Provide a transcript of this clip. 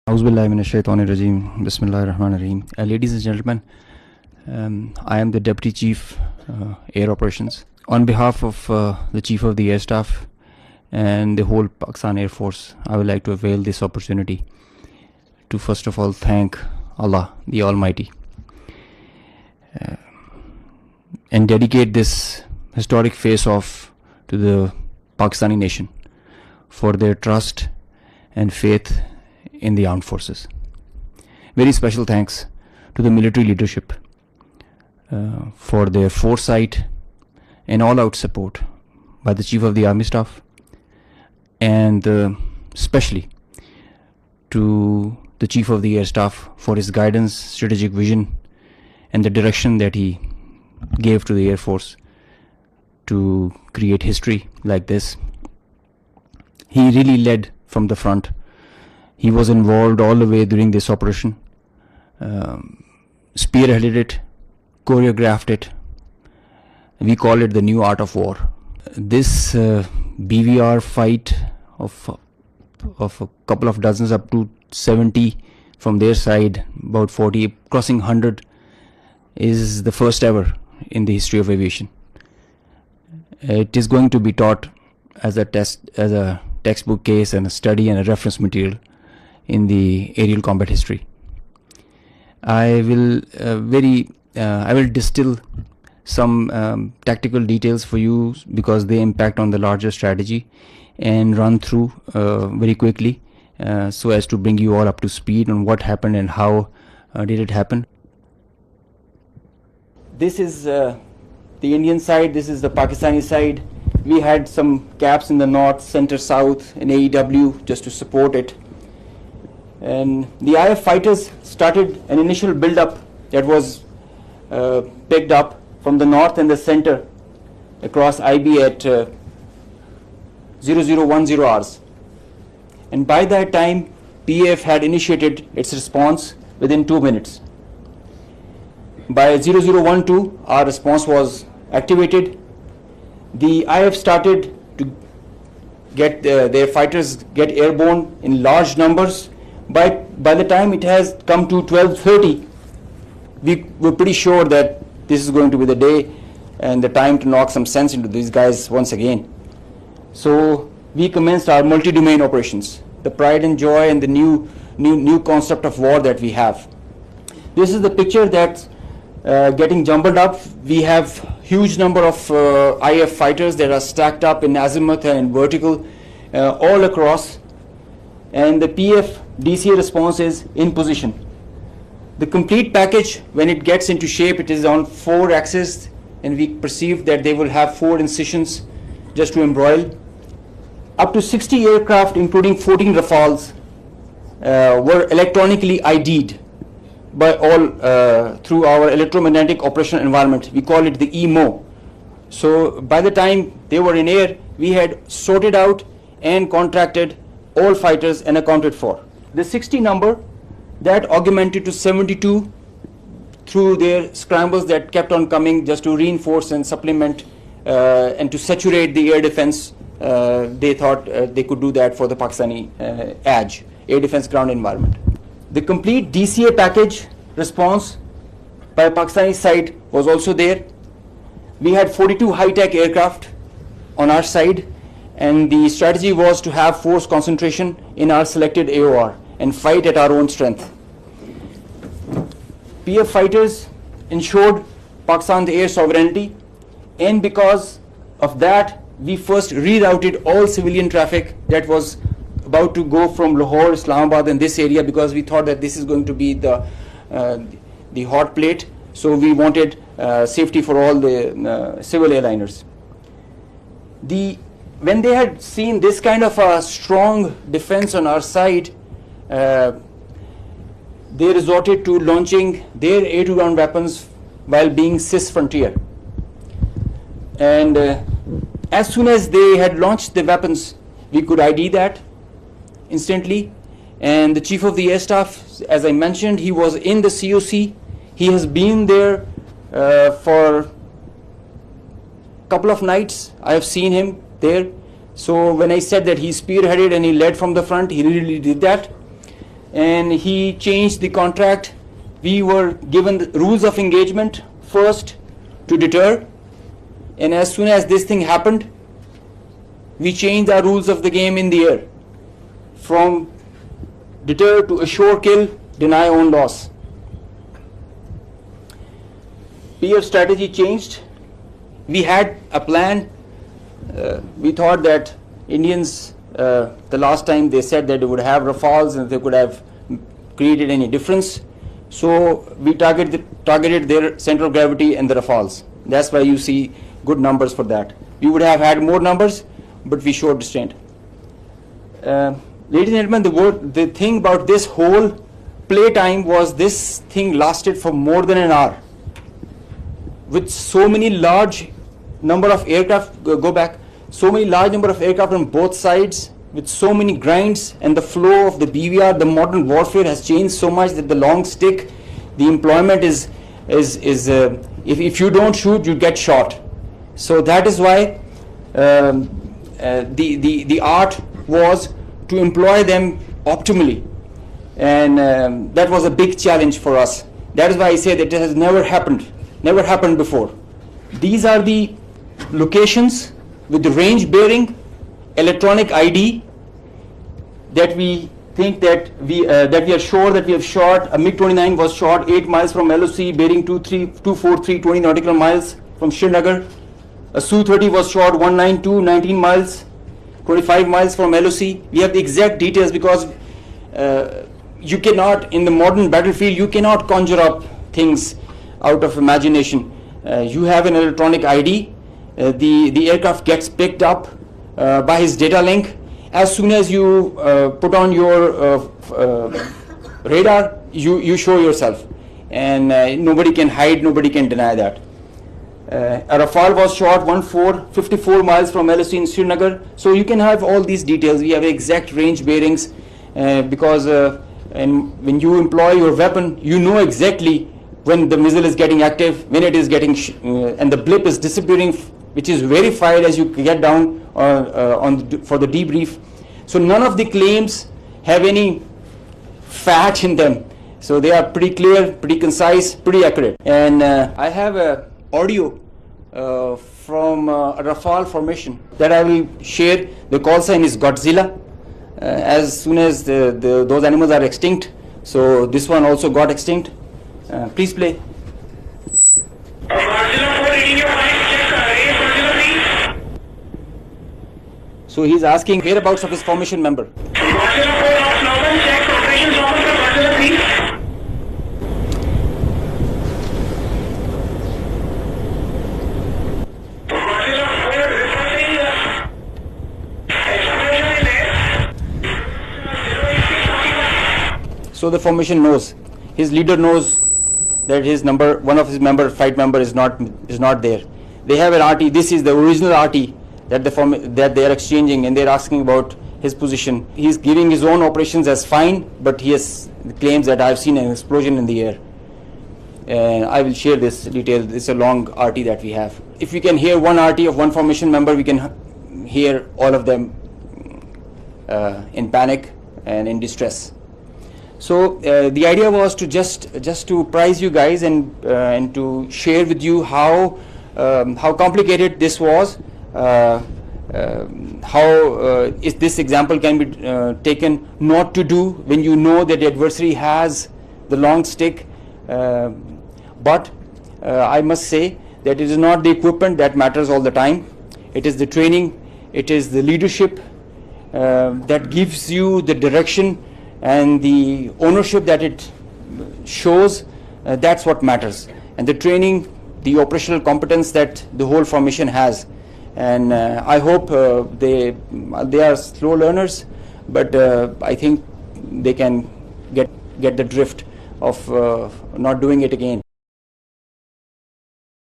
Auzubillahiminash-shaytanir-rajim. Bismillahir-rahmanir-rahim. Ladies and gentlemen, I am the Deputy Chief Air Operations. On behalf of the Chief of the Air Staff and the whole Pakistan Air Force, I would like to avail this opportunity to first of all thank Allah, the Almighty, and dedicate this historic face-off to the Pakistani nation for their trust and faith in the armed forces. Very special thanks to the military leadership for their foresight and all-out support by the Chief of the Army Staff, and especially to the Chief of the Air Staff for his guidance, strategic vision, and the direction that he gave to the Air Force to create history like this. He really led from the front. He was involved all the way during this operation, spearheaded it, choreographed it. We call it the new art of war. This BVR fight of a couple of dozens up to 70 from their side, about 40, crossing 100, is the first ever in the history of aviation. It is going to be taught as a textbook case and a study and a reference material in the aerial combat history. I will distill some tactical details for you because they impact on the larger strategy, and run through very quickly so as to bring you all up to speed on what happened and how did it happen. This is the Indian side, this is the Pakistani side. We had some gaps in the north, center, south, and AEW just to support it. And the IF fighters started an initial build-up that was picked up from the north and the center across IB at 0010 hours. And by that time, PAF had initiated its response within 2 minutes. By 0012, our response was activated. The IF started to get their fighters get airborne in large numbers. By the time it has come to 12:30, we were pretty sure that this is going to be the day and the time to knock some sense into these guys once again. So we commenced our multi-domain operations, the pride and joy and the new concept of war that we have. This is the picture that's getting jumbled up. We have huge number of IF fighters that are stacked up in azimuth and in vertical all across, and the PF DCA response is in position. The complete package, when it gets into shape, it is on 4 axes, and we perceive that they will have 4 incisions just to embroil. Up to 60 aircraft, including 14 Rafales, were electronically ID'd by all through our electromagnetic operational environment. We call it the EMO. So by the time they were in air, we had sorted out and contracted all fighters and accounted for. The 60 number, that augmented to 72 through their scrambles that kept on coming just to reinforce and supplement and to saturate the air defense. They thought they could do that for the Pakistani ADGE, air defense ground environment. The complete DCA package response by Pakistani side was also there. We had 42 high-tech aircraft on our side, and the strategy was to have force concentration in our selected AOR and fight at our own strength. PF fighters ensured Pakistan's air sovereignty, and because of that, we first rerouted all civilian traffic that was about to go from Lahore, Islamabad, and this area, because we thought that this is going to be the hot plate. So we wanted safety for all the civil airliners. When they had seen this kind of a strong defense on our side, they resorted to launching their air-to-ground weapons while being cis-frontier. And as soon as they had launched the weapons, we could ID that instantly. And the Chief of the Air Staff, as I mentioned, he was in the COC. He has been there for a couple of nights. I have seen him there. So when I said that he spearheaded and he led from the front, he really did that. and he changed the contract. We were given the rules of engagement first to deter, and as soon as this thing happened, we changed our rules of the game in the air from deter to assure kill, deny own loss. PF strategy changed. We had a plan. We thought that Indians, the last time they said that they would have Rafales and they could have created any difference. So we targeted their center of gravity and the Rafales. That's why you see good numbers for that. We would have had more numbers, but we showed restraint. Ladies and gentlemen, the thing about this whole play time was this thing lasted for more than an hour. With so many large number of aircraft, so many large number of aircraft on both sides, with so many grinds, and the flow of the BVR, the modern warfare has changed so much that the long stick, the employment is if you don't shoot, you get shot. So that is why the art was to employ them optimally, and that was a big challenge for us. That is why I say that it has never happened before. These are the locations with the range bearing, electronic ID, that we think that we are sure that we have shot. A MiG-29 was shot 8 miles from LOC, bearing 243 20 nautical miles from Srinagar. A Su-30 was shot 192 19 miles, 25 miles from LOC. We have the exact details because you cannot, in the modern battlefield, you cannot conjure up things out of imagination. You have an electronic ID. The aircraft gets picked up by his data link. As soon as you put on your radar, you show yourself, and nobody can hide, nobody can deny that. A Rafale was shot 54 miles from LOC in Srinagar. So you can have all these details. We have exact range bearings because and when you employ your weapon, you know exactly when the missile is getting active, when it is getting and the blip is disappearing, which is verified as you get down for the debrief. So none of the claims have any fat in them. So they are pretty clear, pretty concise, pretty accurate. And I have a audio from a Rafale formation that I will share. The call sign is Godzilla. As soon as those animals are extinct, so this one also got extinct. Please play. So he's asking whereabouts of his formation member. So the formation knows, his leader knows that his number, one of his flight member is not there. They have an RT. This is the original RT that they are exchanging, and they're asking about his position. He's giving his own operations as fine, but he has claims that I've seen an explosion in the air. And I will share this detail. It's a long RT that we have. If we can hear one RT of one formation member, we can hear all of them in panic and in distress. So the idea was to just to prize you guys and to share with you how complicated this was, how this example can be taken not to do when you know that the adversary has the long stick. But I must say that it is not the equipment that matters all the time. It is the training, it is the leadership that gives you the direction and the ownership that it shows. That's what matters, and the training, the operational competence that the whole formation has. And I hope they are slow learners, but I think they can get the drift of not doing it again.